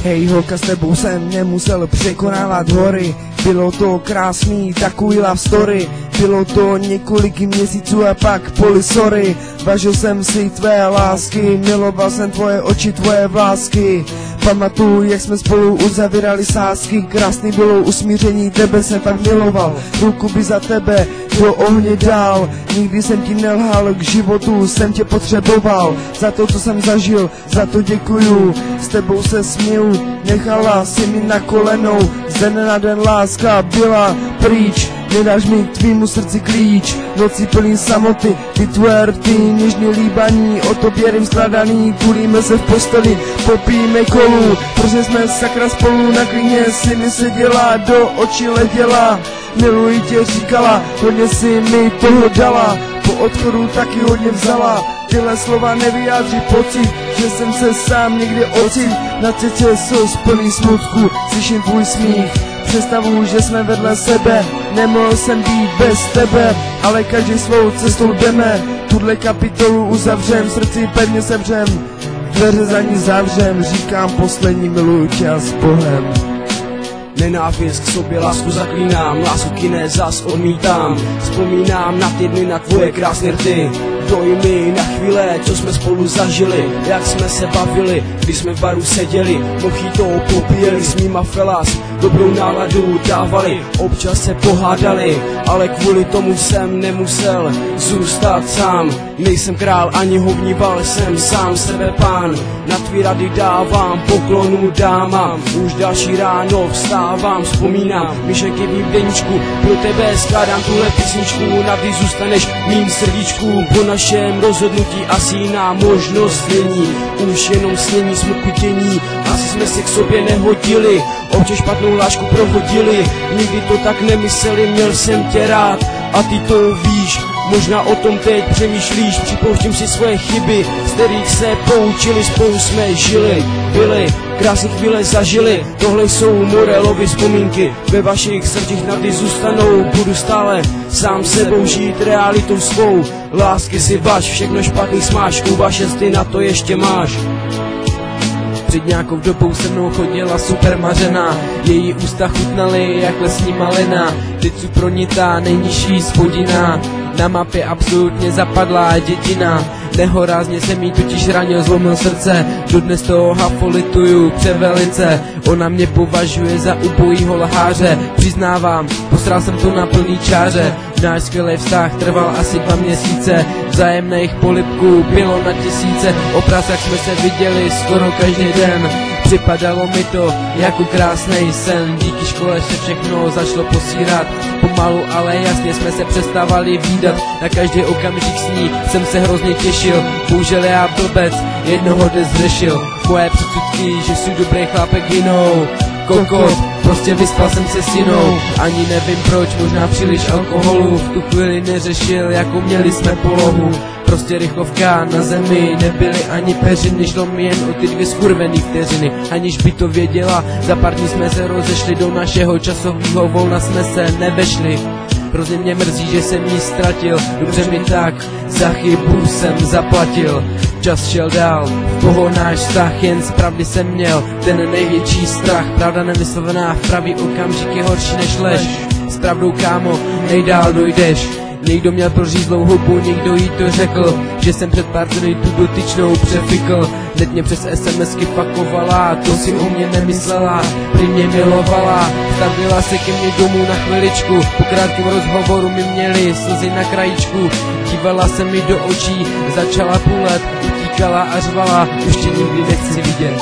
Hej holka, s tebou jsem nemusel překonávat hory. Bylo to krásný, takový love story. Bylo to několik měsíců a pak polisory. Vážil jsem si tvé lásky, miloval jsem tvoje oči, tvoje vlásky. Pamatuju, jak jsme spolu uzavírali sázky. Krásný bylo usmíření, tebe jsem fakt miloval. Ruku by za tebe do ohně dál. Nikdy jsem ti nelhal, k životu jsem tě potřeboval. Za to, co jsem zažil, za to děkuju. S tebou se směju, nechala si mi na kolenou. Ze dne na den láska byla pryč. Nedáš mi k tvýmu srdci klíč. Noci plný samoty, ty tvoje rty, něžně líbaní, o tobě rym skladaný. Kulíme se v posteli, popijeme kolu, protože jsme sakra spolu na klíně si mi seděla, do očí leděla. Miluji tě říkala, hodně si mi toho dala, po odchodu taky hodně vzala. Tyhle slova nevyjádří pocit, že jsem se sám někde ocit. Na cestě jsou plný smutku, slyším tvůj smích. Představuji, že jsme vedle sebe, nemohl jsem být bez tebe, ale každý svou cestou jdeme. Tuhle kapitolu uzavřem, srdci pevně sevřem, dveře za ní zavřem, říkám poslední, miluju tě a s Bohem. Nenávist k sobě, lásku zaklínám, lásku k jiné zas odmítám. Vzpomínám na ty dny, na tvoje krásné rty, dojmy na chvíle, co jsme spolu zažili. Jak jsme se bavili, když jsme v baru seděli, mojito popíjeli s mýma felas, dobrou náladu dávali, občas se pohádali, ale kvůli tomu jsem nemusel zůstat sám. Nejsem král ani hovníval, jsem sám sebe pán. Na tvý rady dávám poklonu dámám, už další ráno vstávám, vzpomínám myšlenky v deníčku, pro tebe skládám tuhle písničku, navždy zůstaneš mým srdíčku. Po našem rozhodnutí asi jiná možnost není, už jenom snění smutku dění, asi jsme se k sobě nehodili, občas špatnou lášku prohodili, nikdy to tak nemysleli, měl jsem tě rád a ty to víš. Možná o tom teď přemýšlíš, připouštím si svoje chyby, z kterých se poučili, spolu jsme žili, byli, krásné chvíle zažili, tohle jsou Morelovy vzpomínky, ve vašich srdcích navždy zůstanou, budu stále sám sebou žít realitou svou, lásky si vaš, všechno špatný smáš, vaše ty na to ještě máš. Před nějakou dobou se mnou chodila super mařena, její ústa chutnaly jak lesní malina, teď jsou pronitá nejnižší spodina, na mapě absolutně zapadlá dětina. Nehorázně jsem jí totiž ranil, zlomil srdce, dodnes toho hafolituju převelice. Ona mě považuje za ubojího lháře, přiznávám, posral jsem to na plný čáře. Náš skvělý vztah trval asi 2 měsíce, vzájemných polibků bylo na tisíce, obraz jak jsme se viděli skoro každý den. Připadalo mi to jako krásný sen, díky škole se všechno začalo posírat. Pomalu, ale jasně jsme se přestávali vídat, na každý okamžik s ní jsem se hrozně těšil. Bohužel já blbec jednoho dnes řešil, moje předsudky, že jsi dobrý chlápek jinou. Kokot, prostě vyspal jsem se s jinou, ani nevím proč, možná příliš alkoholu. V tu chvíli neřešil, jakou měli jsme polohu. Prostě rychlovka na zemi, nebyly ani peřiny, šlo mi jen o ty 2 skurvený vteřiny. Aniž by to věděla, za pár dní jsme se rozešli, do našeho časového volna jsme se nevešli. Hrozně mě mrzí, že jsem ji ztratil, dobře mi tak, za chybu jsem zaplatil. Čas šel dál, v koho náš vztah, jen z pravdy jsem měl ten největší strach. Pravda nevyslovená v pravý okamžik je horší než lež. S pravdou, kámo, nejdál dojdeš. Někdo měl prořízlou hubu, někdo jí to řekl, že jsem před pár dny tu dotyčnou přefikl. Hned mě přes SMSky fakovala, to si o mě nemyslela, prý mě milovala. Stavila se ke mně domů na chviličku, po krátkém rozhovoru mi měli slzy na krajičku. Dívala se mi do očí, začala pulet, utíkala a řvala, už tě nikdy nechci vidět.